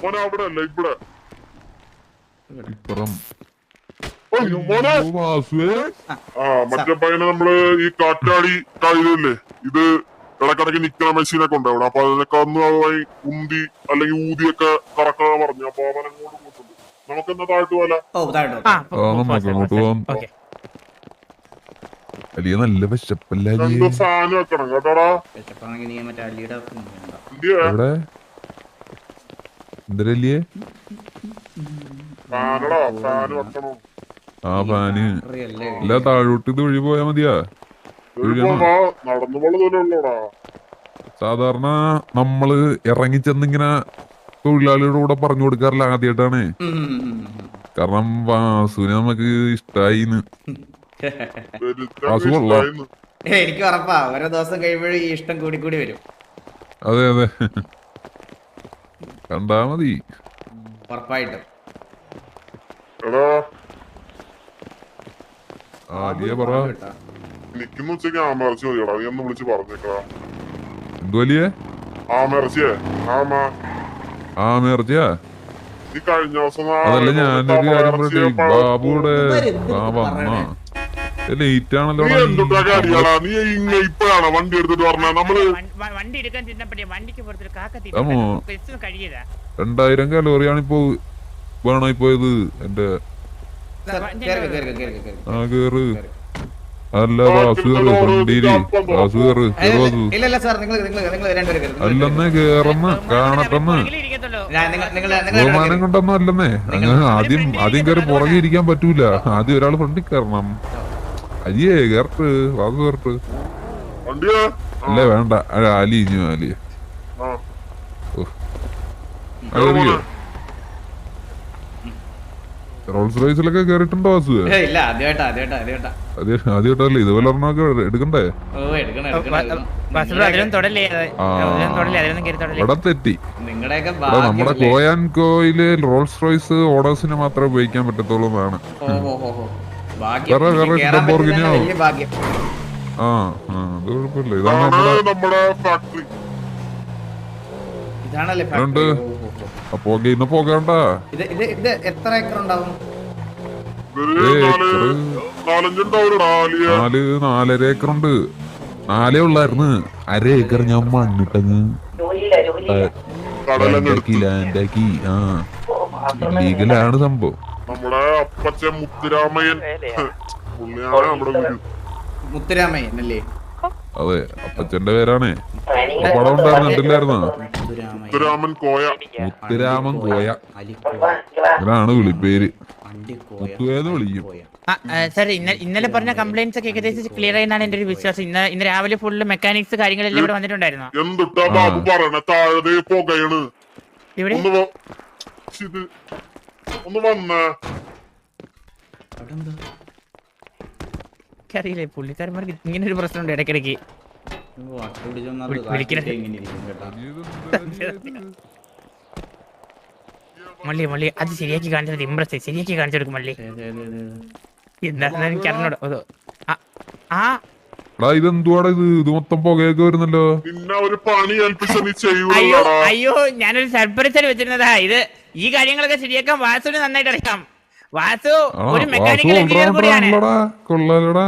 മോനെ അവിടെ അല്ല ഇവിടെ ഇപ്പുറം മറ്റേ പയ്യനെ നമ്മള് ഈ കാറ്റാടി കഴിയില്ലേ ഇത് ഇടക്കിടക്ക് നിക്കണ മെഷീനൊക്കെ ഉണ്ട് അവിടെ. അപ്പൊ അതിനൊക്കെ ഒന്ന് അതുമായി ഉന്തി അല്ലെങ്കിൽ ഊതിയൊക്കെ കറക്കാൻ പറഞ്ഞു. അപ്പൊ അവൻ അങ്ങോട്ട് പോയിട്ടുണ്ട്. നമുക്ക് എന്നാ താഴ്ത്തു പോലെ അങ്ങോട്ട് പോവാം. അലിയ നല്ല വിശപ്പല്ലേ? എന്തോ ഫാൻ വെക്കണം കേട്ടോടാ. എവിടെ എന്തരല്ലേ ഫാനടാ, ഫാൻ വെക്കണം. ആ ഫാന് അല്ല താഴോട്ട് ഇത് വഴി പോയാ മതിയാ? നടന്നു പോളൂടാ. സാധാരണ നമ്മള് ഇറങ്ങിച്ചെന്നിങ്ങനെ തൊഴിലാളികളുടെ കൂടെ പറഞ്ഞു കൊടുക്കാറില്ല, ആദ്യമായിട്ടാണ്. കാരണം വാസുവിനെ നമുക്ക് ഇഷ്ടായിന്ന്. വാസു കൊള്ളാം. എനിക്ക് ഉറപ്പാ ഓരോ ദിവസം കഴിയുമ്പോഴും ഈ ഇഷ്ടം കൂടി കൂടി വരും. അതെ അതെ, കണ്ടാ മതി ഉറപ്പായിട്ടും. ആദ്യ പറ എനിക്കിന്ന് ഉച്ചക്ക് ആമർച്ചി മതിയടാ. നീ ഒന്ന് വിളിച്ച് പറഞ്ഞേക്കടാ. എന്തു വലിയ ആമർച്ചിയേ? ആമേർച്ചയാ? നീ കഴിഞ്ഞ ദിവസം അതല്ല, ഞാനൊരു കാര്യം പറയട്ടെ. ബാബുവിടെ വന്നാ ലേറ്റ് ആണല്ലോ. നീ എന്തുട്ടാ കാര്യാടാ? നീ ഇപ്പഴാണോ വണ്ടി എടുത്തിട്ട് പറഞ്ഞ? നമ്മള് 2000 കലോറിയാണ് ഇപ്പൊ വേണായി പോയത് എന്റെ. ആ കേറ്. അല്ല വാസു കേറ് വണ്ടിയില്. വാസു കേറ്. അല്ലെന്നേ കേറന്ന് കാണട്ടെന്ന്. ബഹുമാനം കൊണ്ടൊന്നും അല്ലെന്നേ. അങ്ങനെ ആദ്യം കയറി പുറകെ ഇരിക്കാൻ പറ്റൂല. ആദ്യം ഒരാൾ ഫ്രണ്ടിൽ കയറണം. അലിയേ കേറട്ട്. വാസു കേറട്ട്. അല്ലേ വേണ്ട, അലി ഇഞ്ഞു അലി. റോൾസ് റോയ്സിലൊക്കെ കേറിട്ടുണ്ടോ വാസു? ആദ്യമായിട്ടല്ലേ? ഇതുപോലെ ഒരെണ്ണമൊക്കെ എടുക്കണ്ടേ? ഇവിടെ തെറ്റി. നമ്മുടെ കോയാൻ കോയില് റോൾസ് റോയ്സ് ഓർഡേഴ്സിന് മാത്രമേ ഉപയോഗിക്കാൻ പറ്റത്തുള്ളൂ എന്നാണ്. വേറെ ലംബോർഗിനിയോ? ആ അത് കുഴപ്പമില്ല. ഇതാണ് നമ്മുടെ ഫാക്ടറി. അപ്പൊ ഇന്ന് പോകണ്ട. എത്ര ഏക്കർ ഉണ്ടാവും? 4.5 ഏക്കറുണ്ട്. 4 ഉള്ളായിരുന്നു. 1/2 ഏക്കർ ഞാൻ മണ്ണിട്ടങ്ങ് ലാൻഡാക്കി. ആ ലീഗലാണ് സംഭവം. നമ്മുടെ അപ്പച്ചൻ മുത്തുരാമയ്യൻ. മുത്തുരാമയ്യൻ അല്ലേ? അതെ, അപ്പച്ചന്റെ പേരാണേ. പടം ഉണ്ടായിരുന്നില്ലായിരുന്നോ? മുത്തുരാമൻ കോയ. മുത്തുരാമൻ കോയ ഇതാണ് വിളിപ്പേര്. മുത്തുവേന്ന് വിളിക്കും. സാർ ഇന്നലെ പറഞ്ഞ കംപ്ലൈന്റ്സ് ഒക്കെ ഏകദേശം ക്ലിയർ ആയെന്നാണ് എന്റെ ഒരു വിശ്വാസം. ഇന്ന് രാവിലെ ഫുള്ള് മെക്കാനിക്സ് കാര്യങ്ങളെല്ലാം ഇവിടെ വന്നിട്ടുണ്ടായിരുന്നു. എന്തുട്ടാ ബാബു പറയണ? താഴെ പുകയാണ്. ഇവിടെ ഒന്ന് വന്നേ. അറിയില്ലേ പുള്ളിക്കാരന്മാർക്ക് ഇങ്ങനെ ഒരു പ്രശ്നമുണ്ട് ഇടയ്ക്കിടയ്ക്ക്. മള്ളി അത് ശരിയാക്കി കാണിച്ചത് ഇമ്പ്രസ് ശരിയാക്കി കാണിച്ചു കൊടുക്കും മള്ളി. എന്താണെന്ന് എനിക്ക് അറിഞ്ഞൂടാ. ഇതെന്തുവാടാ ഇത് മൊത്തം പുകയൊക്കെ വരുന്നല്ലോ. അയ്യോ ഞാനൊരു സർപ്രൈസ് വെച്ചിരുന്നതാ. ഇത് ഈ കാര്യങ്ങളൊക്കെ ശരിയാക്കാൻ വാസുവിന് നന്നായിട്ട് അറിയാം. വാസു ഒരു മെക്കാനിക്കൽ എഞ്ചിനീയർ കൂടിയാണ്. കൊള്ളാലടാ.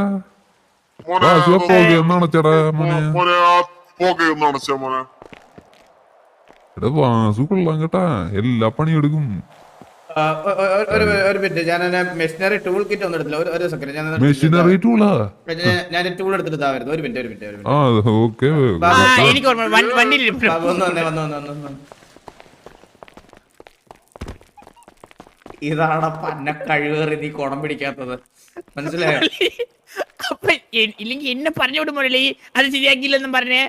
വാസു കൊള്ളാം കേട്ടാ. എല്ലാ പണിയും എടുക്കും. ഒരു മിനിറ്റ്, ഞാൻ മെഷീനറി ടൂൾ കിറ്റ് ഒന്നും എടുത്തില്ല. ഒരു സെക്കൻഡ്, മെഷീനറി ടൂളാ? ഞാൻ ടൂൾ എടുത്തിട്ടായിരുന്നു. ഒരു മിനിറ്റ്. ഇതാണ് പന്ന കഴിവേറി നീ കുടം പിടിക്കാത്തത്, മനസ്സിലായോ? അപ്പൊ ഇല്ലെങ്കിൽ എന്നെ പറഞ്ഞു വിടുമ്പോഴല്ലേ അത് ശരിയാക്കിയില്ലെന്നും പറഞ്ഞേ.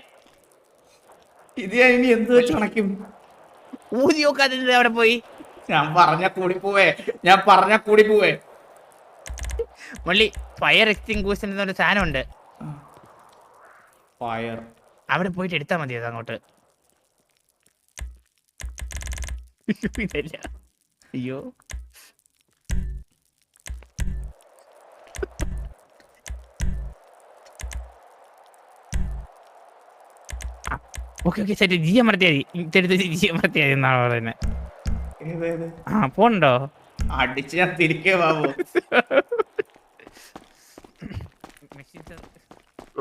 ഇത് ഞാൻ ഇനി എന്ത് വെച്ച് കണക്കും? ഊതി നോക്കാതെ അവിടെ പോയി. ഞാൻ പറഞ്ഞ കൂടി പോവേ. മള്ളി ഫയർ എക്സ്റ്റിംഗ്വിഷർ എന്നൊരു സാധനം ഉണ്ട്. ഫയർ അവിടെ പോയിട്ട് എടുത്താ മതി. അത് അങ്ങോട്ട്. ഇതല്ല. അയ്യോ ഓക്കെ ശരി. ജി അമർത്തിയാ മതി. ജി അമർത്തിയാ മതി എന്നാണ് പറയുന്നത്. പോണ്ടോ? അടിച്ച് ഞാൻ തിരികെ ബാബു.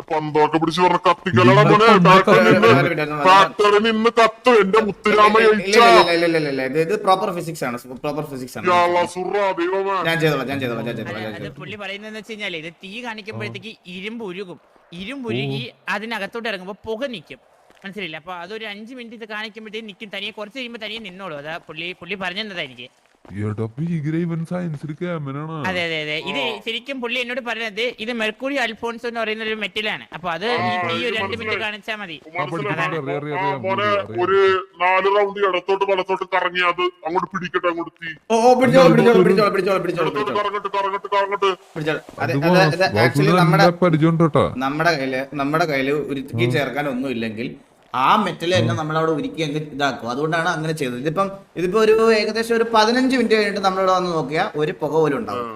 പന്തൊക്കെ പിടിച്ച് പറഞ്ഞ കത്തിക്കലടാ മോനെ. ഫാക്ടറി നിന്ന് കത്ത് എന്റെ മുത്തുരാമ ഇത് പ്രോപ്പർ ഫിസിക്സ് ആണ്, പ്രോപ്പർ ഫിസിക്സ് ആണ്. ഞാൻ ചെയ്തോളാം. പുള്ളി പറയുന്നതെന്ന് വെച്ച് കഴിഞ്ഞാല് ഇത് തീ കാണിക്കുമ്പോഴത്തേക്ക് ഇരുമ്പ് ഉരുകി അതിനകത്തോട്ട് ഇറങ്ങുമ്പോ പുക നിക്കും, മനസ്സിലായില്ല? അപ്പൊ അതൊരു 5 മിനിറ്റ് ഇത് കാണിക്കുമ്പോഴത്തേക്ക് നിക്കും, തനിയെ കുറച്ച് കഴിയുമ്പോ തനിയെ നിന്നോളൂ. അതാ പുള്ളി പറഞ്ഞതാ എനിക്ക്. അതെ അതെ അതെ, ഇത് ശരിക്കും പുള്ളി എന്നോട് പറഞ്ഞത് ഇത് മെർക്കുറി അൽഫോൺസ് എന്ന് പറയുന്ന ഒരു മെറ്റലാണ്. അപ്പൊ അത് ഈ ഒരു 2 മിനിറ്റ് കാണിച്ചാ മതി. മോനെ ഒരു 4 റൗണ്ട് ഇടത്തോട്ട് വലത്തോട്ട് കറങ്ങി അത് അങ്ങോട്ട് പിടിക്കട്ടെ, അങ്ങോട്ട് തീ നമ്മുടെ കയ്യില് ഉരുക്കി ചേർക്കാൻ ഒന്നും ഇല്ലെങ്കിൽ ആ മെറ്റൽ തന്നെ നമ്മളവിടെ ഉരുക്കി അങ്ങ് ഇതാക്കും. അതുകൊണ്ടാണ് അങ്ങനെ ചെയ്തത്. ഇതിപ്പോ ഒരു ഏകദേശം ഒരു 15 മിനിറ്റ് കഴിഞ്ഞിട്ട് നമ്മളിവിടെ വന്ന് നോക്കിയാൽ ഒരു പുക പോലും ഉണ്ടാവും,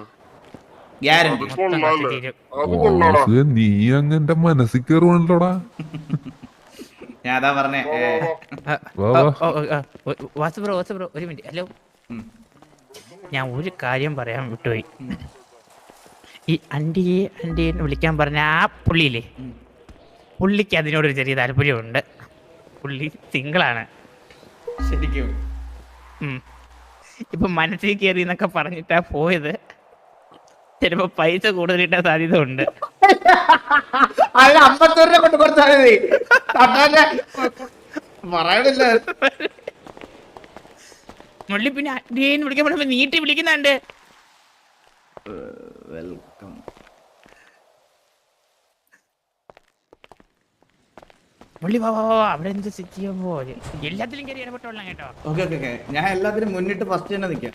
ഗ്യാരണ്ടി. നീ അങ്ങന്റെ മനസ്സിൽ കയറുവാണല്ലോടാ. ഞാൻ അതാ പറഞ്ഞേ. വാസു ബ്രോ ഒരു മിനിറ്റ്. ഹലോ, ഞാൻ ഒരു കാര്യം പറയാൻ വിട്ടുപോയി. ഈ അണ്ടിയെ വിളിക്കാൻ പറഞ്ഞ ആ പുള്ളിയില്ലേ, പുള്ളിക്ക് അതിനോടൊരു ചെറിയ താല്പര്യമുണ്ട്. പുള്ളി സിംഗിളാണ് ശരിക്കും. ഇപ്പൊ മനസ്സിൽ കയറി എന്നൊക്കെ പറഞ്ഞിട്ടാ പോയത്. ചിലപ്പോ പൈസ കൂടുതൽ കിട്ടാൻ സാധ്യത ഉണ്ട്. അതിന് 50 രൂപ കൊണ്ട് കൊടുത്താൽ മതി. പറയണില്ല. മുള്ളി പിന്നെ അണ്ടിയെന്ന് വിളിക്കാൻ പറ്റുമ്പോ നീട്ടി വിളിക്കുന്നുണ്ട്. വെൽക്കം. മുള്ളി വാ അവിടെ എന്ത് സെറ്റ് ചെയ്യാൻ പോലെ എല്ലാത്തിലും കയറി ഇടപെട്ടോളാം കേട്ടോ. ഓക്കെ, ഞാൻ എല്ലാത്തിനും മുന്നിട്ട് ഫസ്റ്റ് തന്നെ നിൽക്കാം.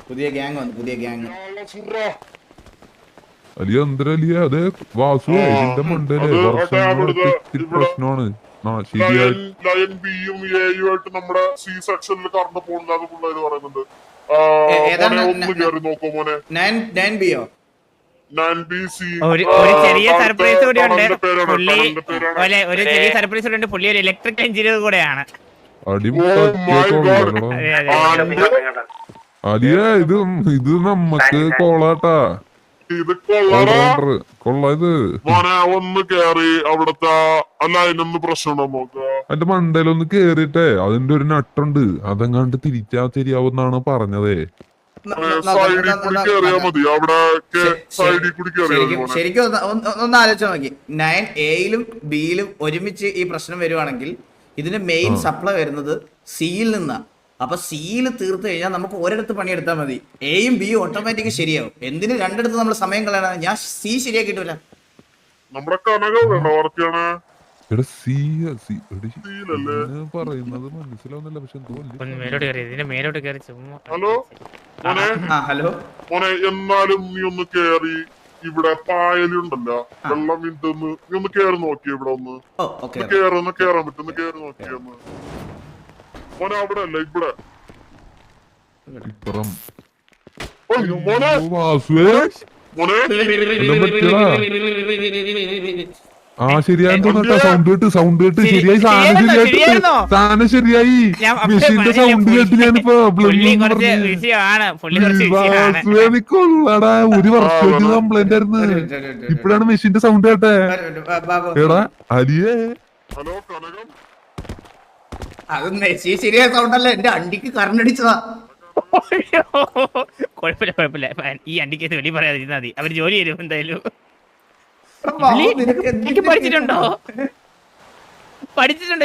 പുതിയ ഗ്യാങ് വന്നു, പുതിയ ഗ്യാങ്. അതെ വാസു ഇതിന്റെ മണ്ടല്ലേ പ്രശ്നമാണ്. നമ്മുടെ സി സെക്ഷനിൽ കറണ്ട് പോകുന്നത് പറയുന്നുണ്ട്. ഒരു ചെറിയ സർപ്രൈസ് കൂടി ഉണ്ട്. ഒരു ചെറിയ സർപ്രൈസ് കൂടി ഉണ്ട്. പുള്ളി ഒരു ഇലക്ട്രിക്കൽ എഞ്ചിനീയർ കൂടെയാണ്. അലിയ ഇത് നമ്മക്ക് കോളാട്ടാ. ഒന്ന് കേറി അവിടത്തെ അല്ല അതിനൊന്ന് പ്രശ്നമുണ്ടോ നോക്കുക. അതിന്റെ മണ്ടയിലൊന്ന് കേറിട്ടെ അതിന്റെ ഒരു നട്ടുണ്ട്, അതെങ്ങാണ്ട് തിരിച്ചാ ശരിയാവുന്നാണ് പറഞ്ഞതേ. ശരിക്കും ഒന്ന് ആലോചിച്ച് നോക്കി. 9A-യിലും B-യിലും ഒരുമിച്ച് ഈ പ്രശ്നം വരുവാണെങ്കിൽ ഇതിന് മെയിൻ സപ്ലൈ വരുന്നത് സിയിൽ നിന്നാണ്. അപ്പൊ സിയിൽ തീർത്ത് കഴിഞ്ഞാൽ നമുക്ക് ഒരിടത്ത് പണിയെടുത്താൽ മതി. എയും ബിയും ഓട്ടോമാറ്റിക് ശരിയാവും. എന്തിന് രണ്ടിടത്ത് നമ്മൾ സമയം കളയണം? ഞാൻ സി ശരിയാക്കിട്ടില്ല. നമ്മുടെ പറയുന്നത് മനസ്സിലാവുന്നില്ല. പക്ഷെ ഹലോ മോനെ, എന്നാലും നീ ഒന്ന് കേറി ഇവിടെ പായലുണ്ടല്ലോ, വെള്ളം വീണ്ടെന്ന് നീ ഒന്ന് കേറി നോക്കി. ഇവിടെ ഒന്ന് കേറാൻ പറ്റും, കേറി നോക്കിയൊന്ന് മോനെ. അവിടെ അല്ല ഇവിടെ മോനെ സൗണ്ട് കേട്ട് ശരിയായി. സാധനം ശരിയായി. മെഷീന്റെ സൗണ്ട് കേട്ട് ഞാനിപ്പോ കൊള്ളടാ. ഒരു വർഷം കംപ്ലൈന്റ് ആയിരുന്നു, ഇപ്പഴാണ് മെഷീന്റെ സൗണ്ട് കേട്ടെ. എടാ അരിയേ, ഹലോ കനകം. അത് മെഷീൻ ശരിയായ സൗണ്ടല്ല, എന്റെ അണ്ടിക്ക് കറണ്ട് അടിച്ചതാ. കുഴപ്പമില്ല. ഈ അണ്ടിക്കത്ത് വെളി പറയാതിരുന്നാ മതി, അവര് ജോലി തരും എന്തായാലും. പഠിച്ചിട്ടുണ്ടോ?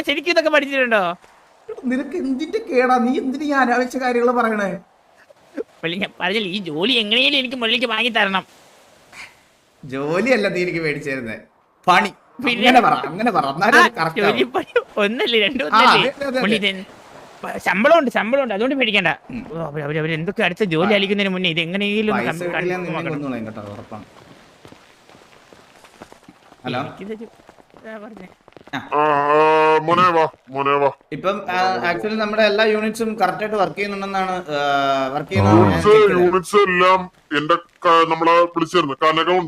ശരിക്കും ഇതൊക്കെ പഠിച്ചിട്ടുണ്ടോ? നിനക്ക് എന്തിന്റെ കേടാ? നീ എന്തിനു ഈ അനാവശ്യ കാര്യങ്ങൾ പറയണേ? ഞാൻ പറഞ്ഞില്ല, ഈ ജോലി എങ്ങനെയും എനിക്ക് മുള്ളിക്ക് വാങ്ങി തരണം. ജോലിയല്ല നീ എനിക്ക് മേടിച്ചിരുന്നേ, പണി. ഒന്നല്ലേ ശമ്പളമുണ്ട്, അതുകൊണ്ട് പേടിക്കണ്ട. അവരെന്തൊക്കെ അടുത്ത ജോലി അലിക്കുന്നതിന് മുന്നേ ഇത് എങ്ങനെയെങ്കിലും ഹലോ ഇപ്പം ആക്ച്വലി നമ്മുടെ എല്ലാ യൂണിറ്റ്സും കറക്റ്റ് ആയിട്ട് വർക്ക് ചെയ്യുന്നുണ്ടെന്നാണ്. യൂണിറ്റ്സ് എല്ലാം എന്റെ നമ്മളെ വിളിച്ചിരുന്നു. കനകം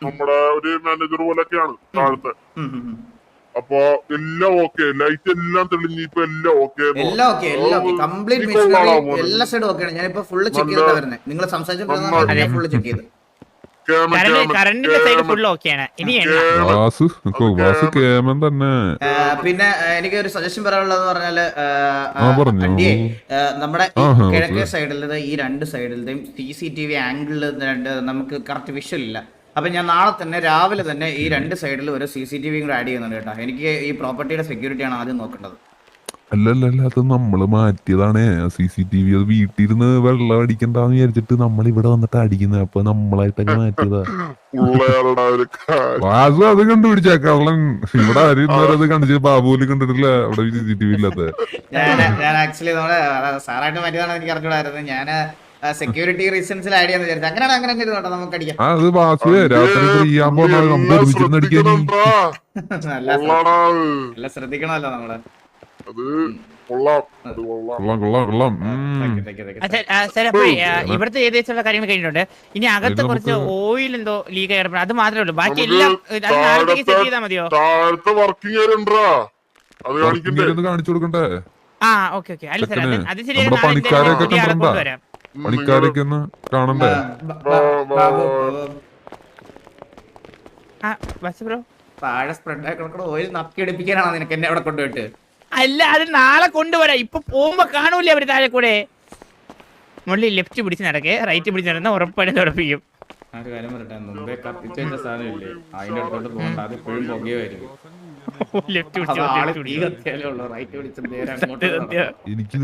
നമ്മുടെ ഒരു മാനേജർ പോലൊക്കെയാണ് താഴത്തെ. അപ്പൊ എല്ലാം ഓക്കെ, ലൈറ്റ് എല്ലാം തെളിഞ്ഞ് ഇപ്പൊ എല്ലാം ഓക്കെ. എല്ലാം ഓക്കെ കംപ്ലീറ്റ് മെഷീനറി എല്ലാ സൈഡും ഓക്കെയാണ്. ഞാനിപ്പോ ഫുള്ള് ചെക്ക് ചെയ്തിട്ടാ വരുന്നത്. നിങ്ങൾ സംസാരിച്ചോണ്ടിരുന്ന ഫുള്ള് ചെക്ക് ചെയ്ത്. കറണ്ടിന്റെ സൈഡ് ഫുൾ ഓക്കെയാണ്. ഇനി വാസു കേമൻ തന്നെ. പിന്നെ എനിക്ക് ഒരു സജഷൻ പറയാനുള്ളത് പറഞ്ഞാല് നമ്മുടെ കിഴക്കേ സൈഡിൽ ഈ രണ്ട് സൈഡിലത്തെയും CCTV ആംഗിളിൽ നമുക്ക് കറക്റ്റ് വിഷ്വൽ ഇല്ല. അപ്പൊ ഞാൻ നാളെ തന്നെ രാവിലെ തന്നെ ഈ രണ്ട് സൈഡിലും ഒരു CCTV കൂടെ ആഡ് ചെയ്യുന്നുണ്ട് കേട്ടോ. എനിക്ക് ഈ പ്രോപ്പർട്ടിയുടെ സെക്യൂരിറ്റിയാണ് ആദ്യം നോക്കേണ്ടത്. അല്ലല്ല അത് നമ്മള് മാറ്റിയതാണ് CCTV. അത് വീട്ടിലിരുന്ന് വെള്ളം അടിക്കണ്ടെന്ന് വിചാരിച്ചിട്ട് നമ്മൾ ഇവിടെ വന്നിട്ട് അടിക്കുന്നത്. അപ്പൊ നമ്മളായിട്ടൊക്കെ മാറ്റിയതാ. വാസു അത് കണ്ടുപിടിച്ച കള്ളൻ. ഇവിടെ ആരും കണ്ടിച്ച് ബാബുവിൽ കണ്ടിട്ടില്ല അവിടെ CCTV ഇല്ലാത്ത. ഞാൻ ആക്ച്വലി നമ്മളെ സാറായിട്ട് മാറ്റിയതാണ്. എനിക്ക് അറിഞ്ഞൂടായിരുന്നു. ഞാൻ സെക്യൂരിറ്റി റീസൺസിൽ ആഡ് ചെയ്യാന്ന് വിചാരിച്ചു. അങ്ങനെയാണ് അങ്ങനെ കേട്ടോ. നമുക്ക് അടിക്കാം. അത് വാസുവേ രാത്രി ചെയ്യാൻ പോകുന്ന നമുക്ക് ഒരുമിച്ചിരുന്ന് അടിക്കാൻ. നല്ല ശ്രദ്ധിക്കണമല്ലോ നമ്മള്. ഇവിടുത്തെ ഏകദേശമുള്ള കാര്യങ്ങൾ കഴിഞ്ഞിട്ടുണ്ട്. ഇനി അകത്ത് കുറച്ച് ഓയിൽ എന്തോ ലീക്ക് ആയി. അത് മാത്രമേ ഉള്ളൂ. ബാക്കി എല്ലാം സെറ്റ് ചെയ്താൽ മതിയോ? കാണിച്ചു കൊടുക്കണ്ടേ? ആ ഓക്കെ ഓക്കെ. അല്ല സാർ അത് ശരി. പണിക്കാരൊക്കെ കൊണ്ടുവരാം. പണിക്കാരൊക്കെ ഒന്ന് കാണണ്ടേ? ബ്രോ താഴെ സ്പ്രെഡ് ആയിക്കണോ? ഓയിൽ നക്കി എടുപ്പിക്കാനാണോ നിനക്ക് എന്നെ അവിടെ കൊണ്ടുപോയിട്ട്? അല്ല അത് നാളെ കൊണ്ടുവരാം. ഇപ്പൊ പോകുമ്പോ കാണൂലേ അവര് താഴെ കൂടെ. മുകളിൽ ലെഫ്റ്റ് പിടിച്ച് നടക്കേ, റൈറ്റ് പിടിച്ച് നടന്ന ഉറപ്പായിട്ടും തുടപ്പിക്കും. ഒരു കാര്യം പറയട്ടെ, മുമ്പേ കത്തിച്ച സാധനമില്ലേ അതിന്റെ അടുത്തോട്ട് പോകണ്ട. അത് ഇപ്പോഴും പുകയായിരിക്കും. എനിക്ക്